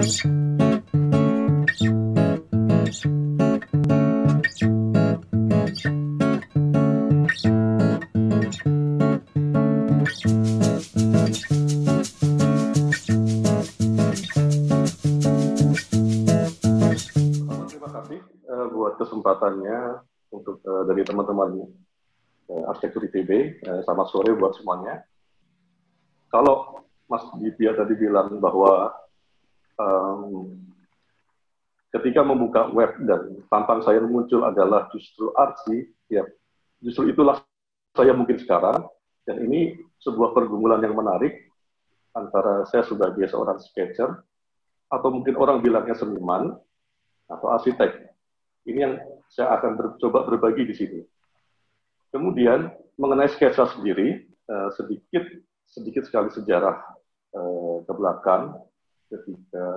Buat kesempatannya untuk dari teman-teman arsitektur ITB. Selamat sore buat semuanya. Kalau Mas Divya tadi bilang bahwa ketika membuka web dan tampang saya muncul adalah justru artsy, ya justru itulah saya mungkin sekarang. Dan ini sebuah pergumulan yang menarik antara saya sebagai seorang sketcher atau mungkin orang bilangnya seniman atau arsitek. Ini yang saya akan coba berbagi di sini. Kemudian mengenai sketsa sendiri, sedikit sekali sejarah ke belakang ketika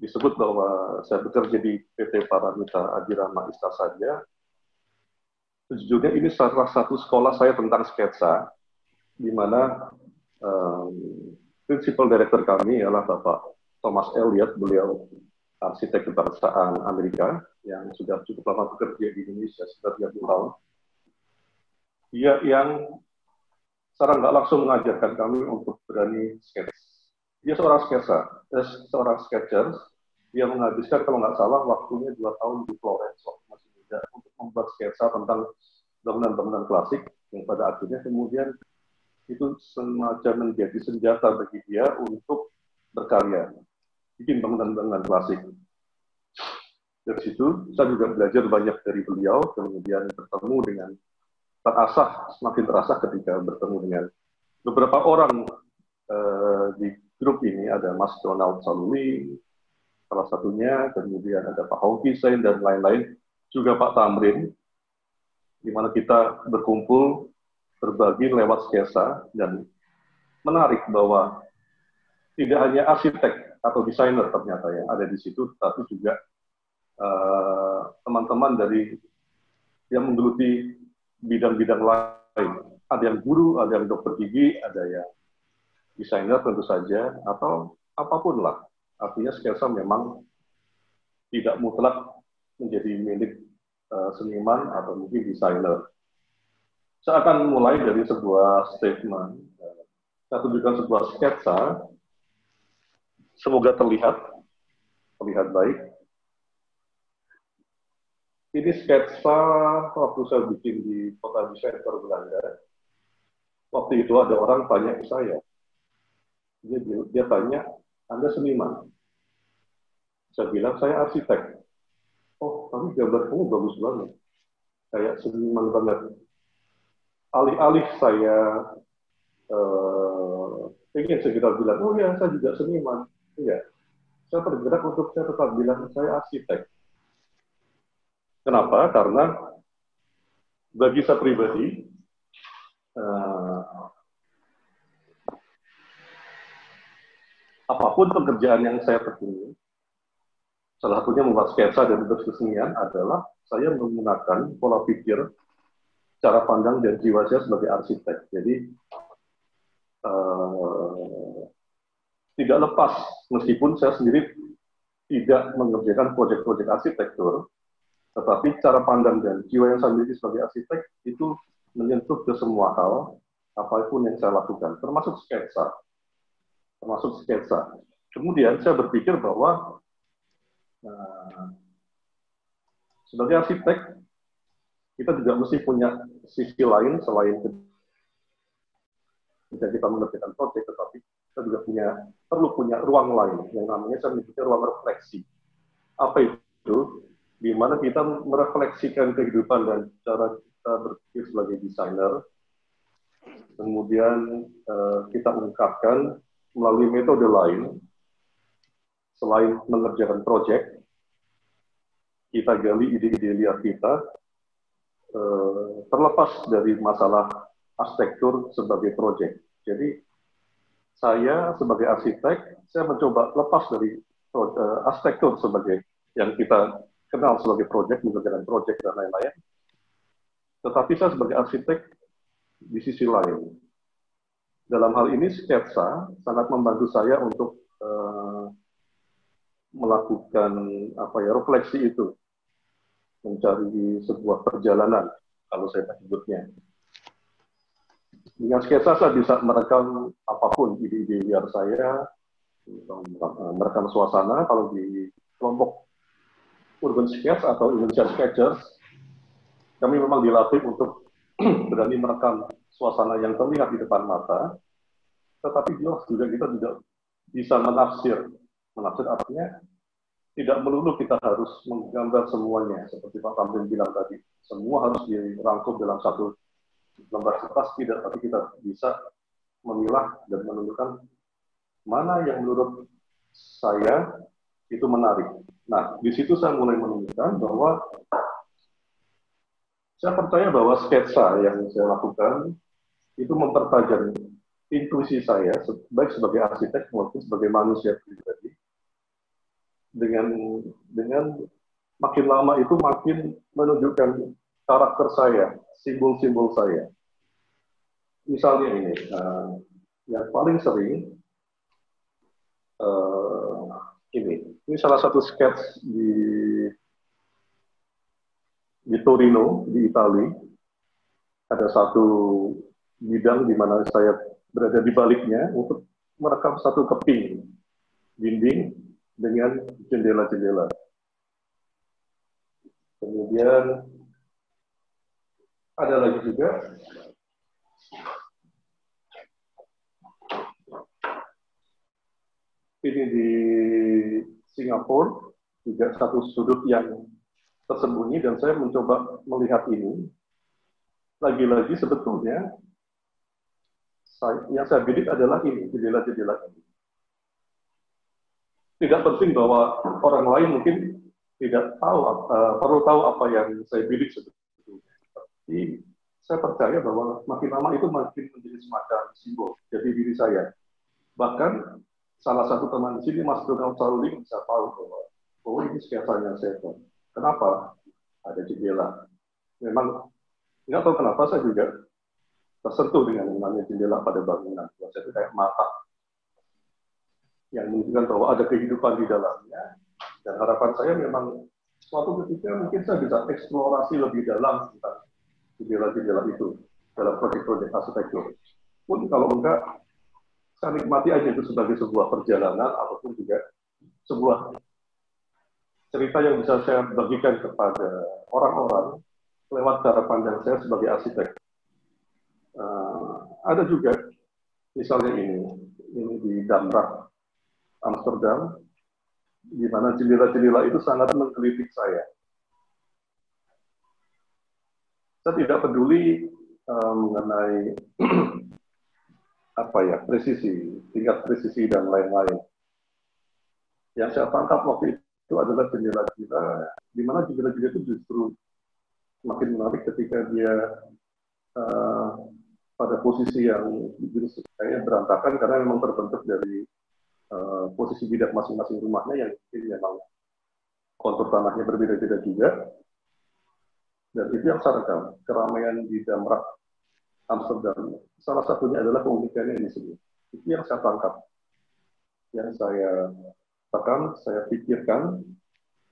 disebut bahwa saya bekerja di PT Paramita Adhirama Istasadja. Sejujurnya ini salah satu sekolah saya tentang sketsa, di mana principal director kami adalah Bapak Thomas Elliott, beliau arsitek kebangsaan Amerika yang sudah cukup lama bekerja di Indonesia, sekitar 30 tahun. Dia yang secara nggak langsung mengajarkan kami untuk berani sketch. Dia seorang sketcher. Dia menghabiskan kalau nggak salah waktunya 2 tahun di Florence masih muda untuk membuat sketsa tentang bangunan-bangunan klasik yang pada akhirnya kemudian itu semacam menjadi senjata bagi dia untuk berkarya. Bikin bangunan-bangunan klasik. Dari situ, saya juga belajar banyak dari beliau, kemudian bertemu dengan, semakin terasah ketika bertemu dengan beberapa orang di grup ini, ada Mas Donald Saluli, salah satunya, kemudian ada Pak Hongki Sein, dan lain-lain, juga Pak Tamrin, di mana kita berkumpul, berbagi lewat sketsa, dan menarik bahwa tidak hanya arsitek atau desainer ternyata yang ada di situ, tapi juga teman-teman dari yang menggeluti bidang-bidang lain. Ada yang guru, ada yang dokter gigi, ada yang desainer tentu saja, atau apapun lah. Artinya sketsa memang tidak mutlak menjadi milik seniman atau mungkin desainer. Saya akan mulai dari sebuah statement. Saya tunjukkan sebuah sketsa. Semoga terlihat baik. Ini sketsa waktu saya bikin di kota Düsseldorf, Belanda. Waktu itu ada orang tanya ke saya. Dia tanya, Anda seniman? Saya bilang, saya arsitek. Oh, tapi gambar kamu bagus banget. Kayak seniman banget. Alih-alih saya ingin segera bilang, oh ya, saya juga seniman. Iya. Saya tergerak untuk saya tetap bilang saya arsitek. Kenapa? Karena bagi saya pribadi, apapun pekerjaan yang saya tekuni, salah satunya membuat sketsa dan berkesenian adalah saya menggunakan pola pikir, cara pandang dan jiwa saya sebagai arsitek. Jadi tidak lepas, meskipun saya sendiri tidak mengerjakan proyek-proyek arsitektur, tetapi cara pandang dan jiwa yang saya miliki sebagai arsitek itu menyentuh ke semua hal, apapun yang saya lakukan, termasuk sketsa. Kemudian saya berpikir bahwa sebagai arsitek, kita juga mesti punya sisi lain selain ketika kita mengerjakan proyek, tetapi kita juga perlu punya ruang lain yang namanya saya menyebutnya ruang refleksi. Apa itu? Di mana kita merefleksikan kehidupan dan cara kita berpikir sebagai desainer, kemudian kita ungkapkan melalui metode lain, selain mengerjakan proyek, kita gali ide-ide liar kita, terlepas dari masalah arsitektur sebagai proyek. Jadi, saya sebagai arsitek, saya mencoba lepas dari arsitektur sebagai yang kita kenal sebagai proyek, mengerjakan proyek dan lain-lain. Tetapi saya sebagai arsitek di sisi lain. Dalam hal ini sketsa sangat membantu saya untuk melakukan refleksi itu, mencari sebuah perjalanan, kalau saya sebutnya. Dengan sketsa saya bisa merekam apapun, ide-ide liar saya, merekam suasana. Kalau di kelompok Urban Sketch atau Indonesia Sketchers, kami memang dilatih untuk berani merekam suasana yang terlihat di depan mata, tetapi jelas juga kita tidak bisa menafsir. Menafsir artinya tidak melulu kita harus menggambar semuanya, seperti Pak Tamrin bilang tadi. Semua harus dirangkum dalam satu lembar kertas, tidak, tapi kita bisa memilah dan menentukan mana yang menurut saya itu menarik. Nah, di situ saya mulai menemukan bahwa saya percaya bahwa sketsa yang saya lakukan itu mempertajam intuisi saya, baik sebagai arsitek maupun sebagai manusia pribadi. Dengan makin lama itu makin menunjukkan karakter saya, simbol-simbol saya. Misalnya yang paling sering ini salah satu sketch di Torino, di Italia. Ada satu bidang di mana saya berada di baliknya untuk merekam satu keping dinding dengan jendela-jendela. Kemudian ada lagi juga ini di Singapura, juga satu sudut yang tersembunyi, dan saya mencoba melihat ini. Lagi-lagi sebetulnya yang saya bidik adalah ini, jendela-jendela ini. Tidak penting bahwa orang lain mungkin tidak tahu, perlu tahu apa yang saya bidik sebetulnya. Tapi saya percaya bahwa makin lama itu makin menjadi semacam simbol jadi diri saya. Bahkan salah satu teman di sini, Mas Donald Saruling, bisa tahu bahwa ini sketsanya saya. Kenapa? Ada jendela. Memang nggak tahu kenapa saya juga tersentuh dengan namanya jendela pada bangunan. Saya itu kayak mata yang menunjukkan bahwa ada kehidupan di dalamnya. Dan harapan saya memang suatu ketika mungkin saya bisa eksplorasi lebih dalam tentang jendela-jendela itu dalam proyek-proyek arsitektur. Pun kalau enggak, saya nikmati aja itu sebagai sebuah perjalanan ataupun juga sebuah cerita yang bisa saya bagikan kepada orang-orang lewat cara pandang saya sebagai arsitek. Ada juga misalnya ini di Damrak, Amsterdam, di mana jendela-jendela itu sangat menggelitik saya. Saya tidak peduli mengenai presisi, tingkat presisi dan lain-lain. Yang saya tangkap waktu itu adalah jendela-jendela, di mana jendela-jendela itu justru makin menarik ketika dia pada posisi yang kayaknya berantakan, karena memang terbentuk dari posisi bidak masing-masing rumahnya yang mungkin memang kontur tanahnya berbeda-beda juga. Dan itu yang saya rekam, keramaian di Damrak, Amsterdam. Salah satunya adalah keunikannya di sini. Itu yang saya tangkap, yang saya rekam, saya pikirkan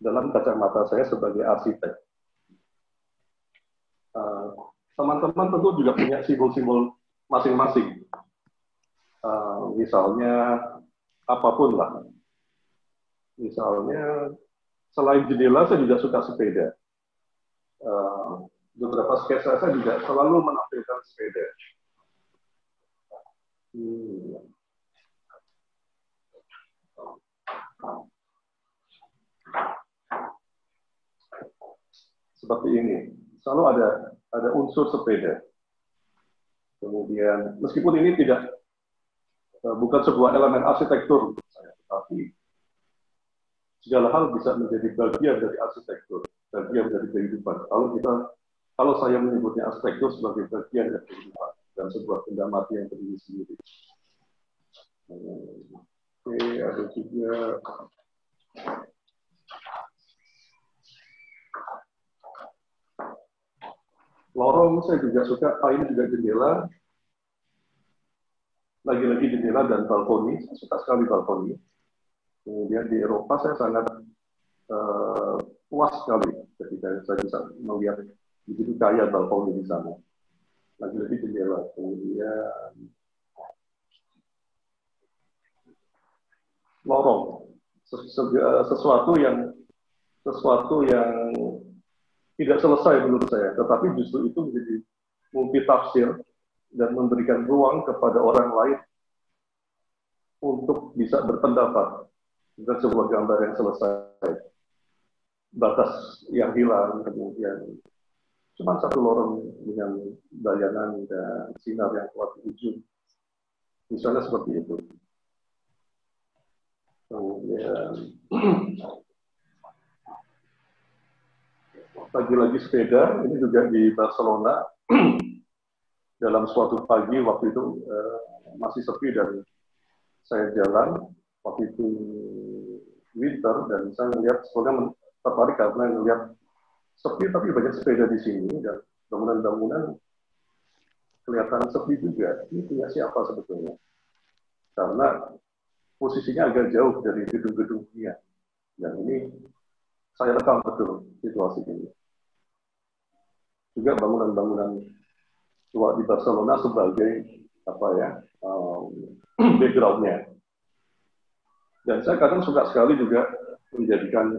dalam kacamata saya sebagai arsitek. Teman-teman tentu juga punya simbol-simbol masing-masing. Misalnya apapun lah. Misalnya selain jendela, saya juga suka sepeda. Beberapa sketsa saya juga selalu menampilkan sepeda. Seperti ini. Selalu ada unsur sepeda. Kemudian, meskipun ini bukan sebuah elemen arsitektur menurut saya, tapi segala hal bisa menjadi bagian dari arsitektur, bagian dari kehidupan. Kalau saya menyebutnya arsitektur sebagai bagian dari kehidupan dan sebuah benda mati yang berdiri sendiri. Oke, ada juga lorong, saya juga suka. Ini juga jendela. Lagi-lagi jendela dan balkoni. Saya suka sekali balkoni. Kemudian di Eropa saya sangat puas sekali ketika saya bisa melihat begitu kaya balkon di sana. Lagi-lagi jendela. Kemudian lorong. Sesuatu yang tidak selesai menurut saya, tetapi justru itu menjadi multitafsir dan memberikan ruang kepada orang lain untuk bisa berpendapat dengan sebuah gambar yang selesai. Batas yang hilang, kemudian cuma satu lorong dengan bayangan dan sinar yang kuat di ujung. Misalnya seperti itu. Kemudian lagi-lagi sepeda, ini juga di Barcelona. Dalam suatu pagi waktu itu masih sepi dan saya jalan, waktu itu winter, dan saya melihat sebenarnya tertarik karena melihat sepi tapi banyak sepeda di sini, dan bangunan-bangunan kelihatan sepi juga. Ini punya siapa sebetulnya? Karena posisinya agak jauh dari gedung-gedung dunia. Dan ini saya rekam betul situasi ini. Juga bangunan-bangunan tua di Barcelona sebagai background-nya. Dan saya kadang suka sekali juga menjadikan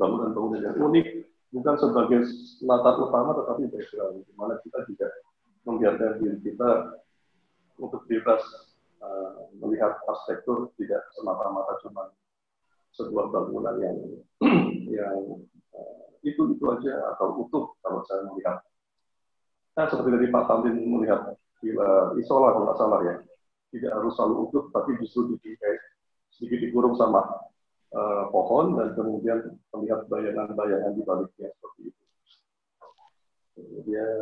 bangunan-bangunan yang unik bukan sebagai latar utama tetapi background, di mana kita juga membiarkan diri kita untuk bebas melihat arsitektur, tidak semata-mata cuma sebuah bangunan yang itu aja atau utuh. Kalau saya melihat, seperti dari Pak Tamrin melihat Isola kalau nggak salah ya, tidak harus selalu utuh, tapi justru sedikit dikurung sama pohon dan kemudian melihat bayangan-bayangan di baliknya seperti itu. Kemudian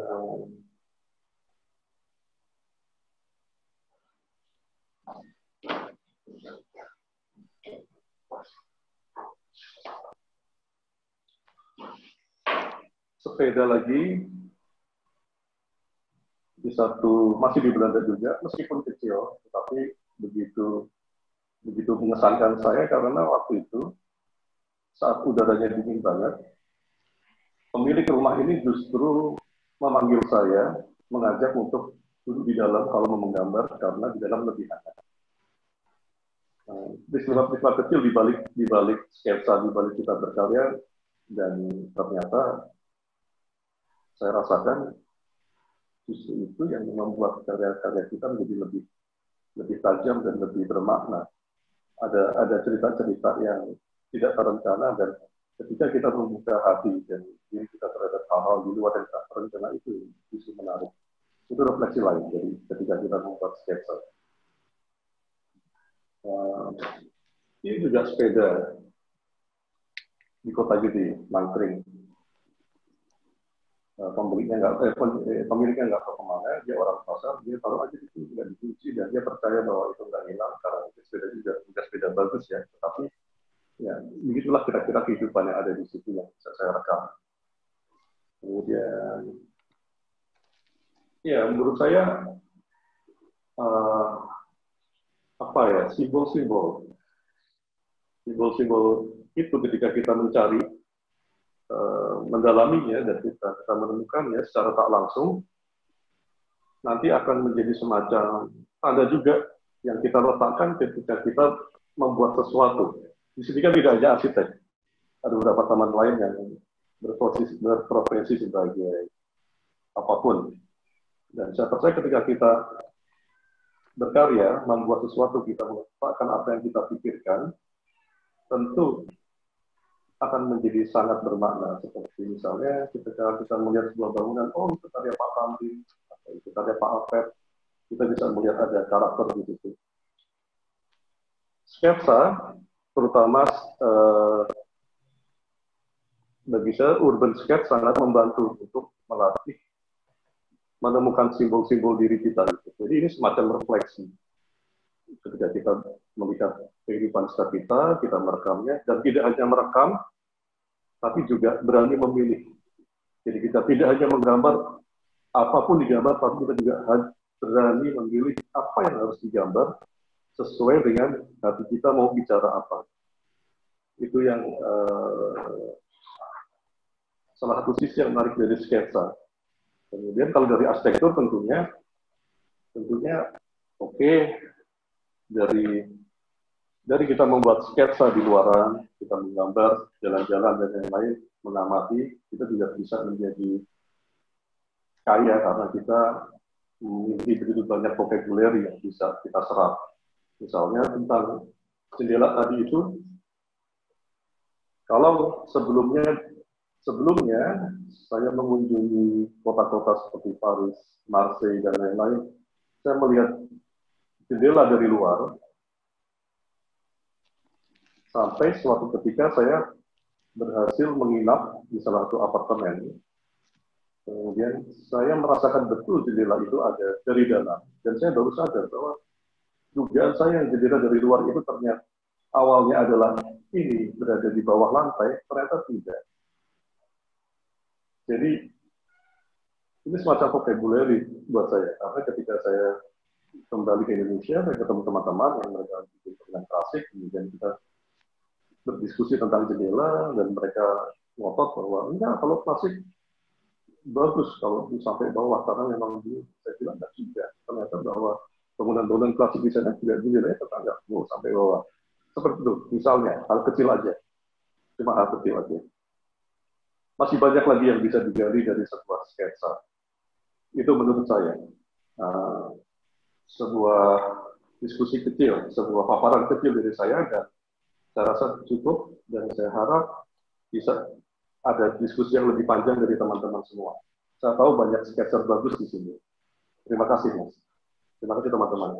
sepeda lagi masih di Belanda juga, meskipun kecil, tetapi begitu mengesankan saya karena waktu itu saat udaranya dingin banget, pemilik rumah ini justru memanggil saya, mengajak untuk duduk di dalam kalau mau menggambar karena di dalam lebih hangat. Peristiwa-peristiwa kecil di balik sketsa, di balik kita berkarya, dan ternyata saya rasakan justru itu yang membuat karya-karya kita menjadi lebih tajam dan lebih bermakna. Ada cerita-cerita yang tidak terencana, dan ketika kita membuka hati dan diri kita terhadap hal-hal di luar yang tak terencana, itu justru menarik. Itu refleksi lain jadi ketika kita membuat sketsa. Ini juga sepeda di Kota Gede, Mangkring. Pemiliknya nggak tahu kemana, dia orang pasar, dia taruh aja itu nggak dicuci, dan dia percaya bahwa itu nggak hilang karena sepeda juga sepeda bagus ya, tetapi ya begitulah kira-kira kehidupan yang ada di situ yang bisa saya rekam. Kemudian ya menurut saya simbol-simbol itu ketika kita mencari, mendalaminya, dan kita menemukannya secara tak langsung, nanti akan menjadi semacam tanda juga yang kita letakkan ketika kita membuat sesuatu. Di sini kan tidak hanya arsitek, ada beberapa teman lain yang berprofesi sebagai apapun. Dan saya percaya ketika kita berkarya, membuat sesuatu, kita meletakkan apa yang kita pikirkan, tentu akan menjadi sangat bermakna. Seperti misalnya ketika kita melihat sebuah bangunan, oh itu karya Pak Tamrin, atau itu karya Pak Alfred, kita bisa melihat ada karakter di situ. Sketsa, terutama bagi saya urban sketch sangat membantu untuk melatih menemukan simbol-simbol diri kita. Jadi ini semacam refleksi. Ketika kita melihat kehidupan sekitar kita merekamnya, dan tidak hanya merekam, tapi juga berani memilih. Jadi kita tidak hanya menggambar apapun digambar, tapi kita juga berani memilih apa yang harus digambar, sesuai dengan hati kita mau bicara apa. Itu yang salah satu sisi yang menarik dari sketsa. Kemudian kalau dari arsitektur tentunya oke, dari kita membuat sketsa di luaran, kita menggambar jalan-jalan dan lain-lain, mengamati, kita juga bisa menjadi kaya karena kita memiliki begitu banyak vocabulary yang bisa kita serap. Misalnya tentang jendela tadi itu, kalau sebelumnya saya mengunjungi kota-kota seperti Paris, Marseille, dan lain-lain, saya melihat jendela dari luar, sampai suatu ketika saya berhasil menginap di salah satu apartemen. Kemudian saya merasakan betul jendela itu ada dari dalam. Dan saya baru sadar bahwa dugaan saya yang jendela dari luar itu ternyata awalnya adalah ini berada di bawah lantai, ternyata tidak. Jadi ini semacam vocabulary buat saya. Karena ketika saya kembali ke Indonesia, saya ketemu teman-teman yang mereka bikin permainan klasik, kemudian kita berdiskusi tentang jendela, dan mereka ngotot bahwa enggak, kalau klasik bagus kalau sampai bawah, karena memang saya bilang enggak juga. Ternyata bahwa bangunan-bangunan klasik di sana juga jendelanya tetangga sampai bawah. Seperti itu, misalnya hal kecil aja, cuma hal kecil aja. Masih banyak lagi yang bisa digali dari sebuah sketsa. Itu menurut saya sebuah diskusi kecil, sebuah paparan kecil dari saya, dan saya rasa cukup, dan saya harap bisa ada diskusi yang lebih panjang dari teman-teman semua. Saya tahu banyak sketsa bagus di sini. Terima kasih, Mas. Terima kasih, teman-teman.